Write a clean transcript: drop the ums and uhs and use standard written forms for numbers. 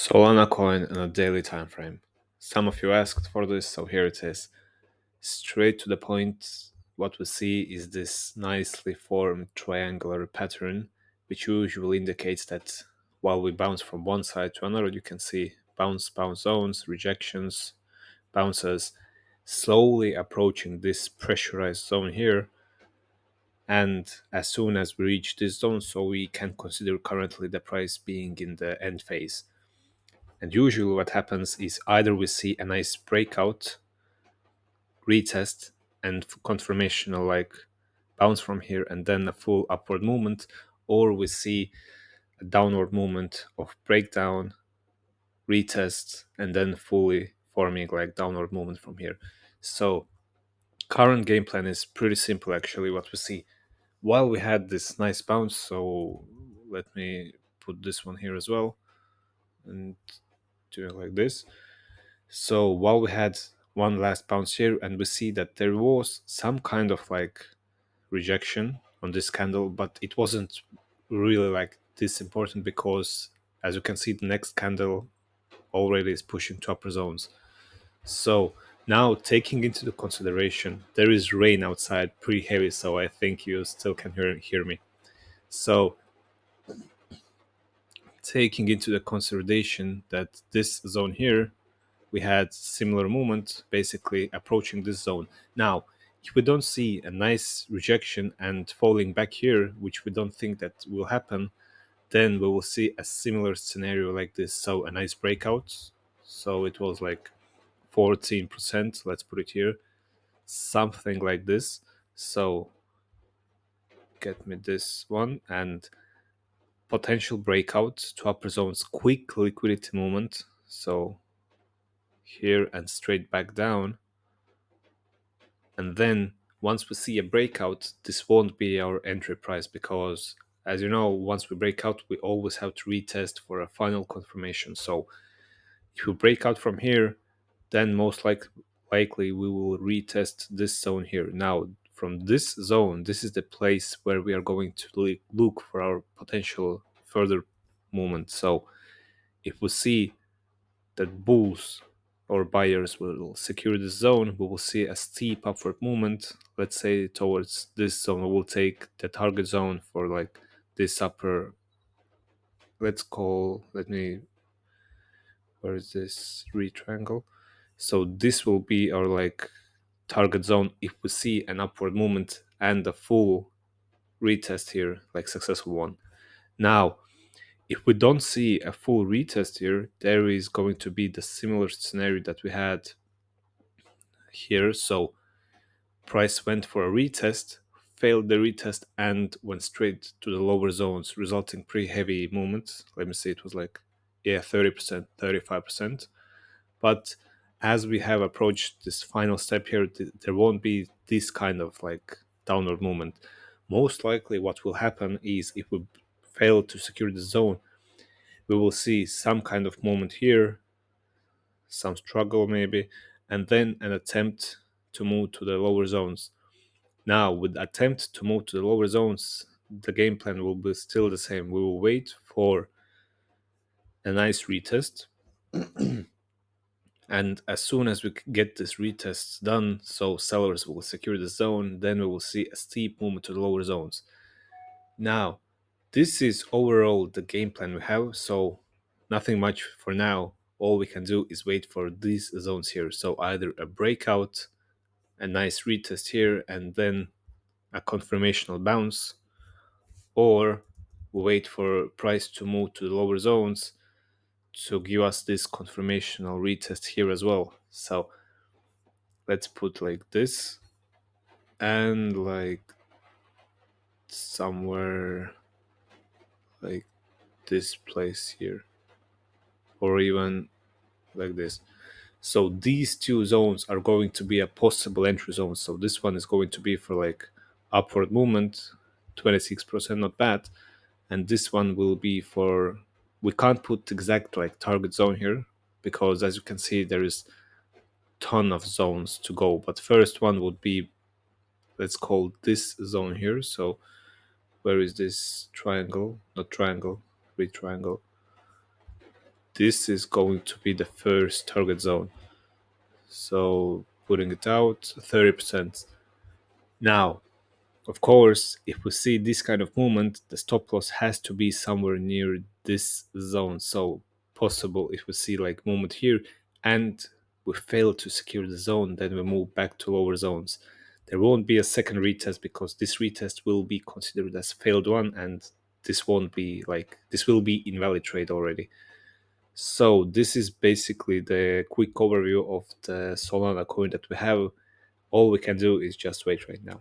Solana coin on a daily time frame. Some of you asked for this, so here it is. Straight to the point, what we see is this nicely formed triangular pattern, which usually indicates that while we bounce from one side to another, you can see bounce, bounce zones, rejections, bounces, slowly approaching this pressurized zone here. And as soon as we reach this zone, so we can consider currently the price being in the end phase. And usually what happens is either we see a nice breakout, retest, and confirmational like bounce from here and then a full upward movement, or we see a downward movement of breakdown, retest, and then fully forming like downward movement from here. So current game plan is pretty simple actually what we see. While we had this nice bounce, so let me put this one here as well and do it like this. So while we had one last bounce here, and we see that there was some kind of like rejection on this candle, but it wasn't really like this important because, as you can see, the next candle already is pushing to upper zones. So now taking into the consideration, there is rain outside pretty heavy, so I think you still can hear me. So taking into the consideration that this zone here we had similar movement basically approaching this zone. Now, if we don't see a nice rejection and falling back here, which we don't think that will happen, then we will see a similar scenario like this. So a nice breakout. So it was like 14%, let's put it here, something like this. So get me this one and potential breakout to upper zones, quick liquidity movement. So here and straight back down. And then once we see a breakout, this won't be our entry price because, as you know, once we break out, we always have to retest for a final confirmation. So if we break out from here, then most likely we will retest this zone here. Now, from this zone, this is the place where we are going to look for our potential further movement. So if we see that bulls or buyers will secure this zone, we will see a steep upward movement, let's say towards this zone. We will take the target zone for like this upper, let me, where is this triangle? So this will be our like target zone if we see an upward movement and a full retest here, like successful one. Now, if we don't see a full retest here, there is going to be the similar scenario that we had here. So price went for a retest, failed the retest, and went straight to the lower zones, resulting pretty heavy movements. Let me see, it was like 30%, 35%. But as we have approached this final step here, there won't be this kind of like downward movement. Most likely what will happen is if we fail to secure the zone, we will see some kind of movement here, some struggle maybe, and then an attempt to move to the lower zones. Now, with attempt to move to the lower zones, the game plan will be still the same. We will wait for a nice retest. And as soon as we get this retest done, so sellers will secure the zone, then we will see a steep movement to the lower zones. Now, this is overall the game plan we have, so nothing much for now. All we can do is wait for these zones here. So either a breakout, a nice retest here, and then a confirmational bounce, or we wait for price to move to the lower zones to give us this confirmational retest here as well. So let's put like this and like somewhere like this place here, or even like this. So these two zones are going to be a possible entry zone. So this one is going to be for like upward movement, 26%, not bad. And this one will be for, we can't put exact like target zone here because as you can see there is ton of zones to go, but first one would be, let's call this zone here. So where is this triangle, not triangle, triangle, this is going to be the first target zone. So putting it out 30%. Now, of course, if we see this kind of movement, the stop loss has to be somewhere near this zone. So possible if we see like movement here and we fail to secure the zone, then we move back to lower zones. There won't be a second retest because this retest will be considered as failed one, and this won't be like, this will be invalid trade already. So this is basically the quick overview of the Solana coin that we have. All we can do is just wait right now.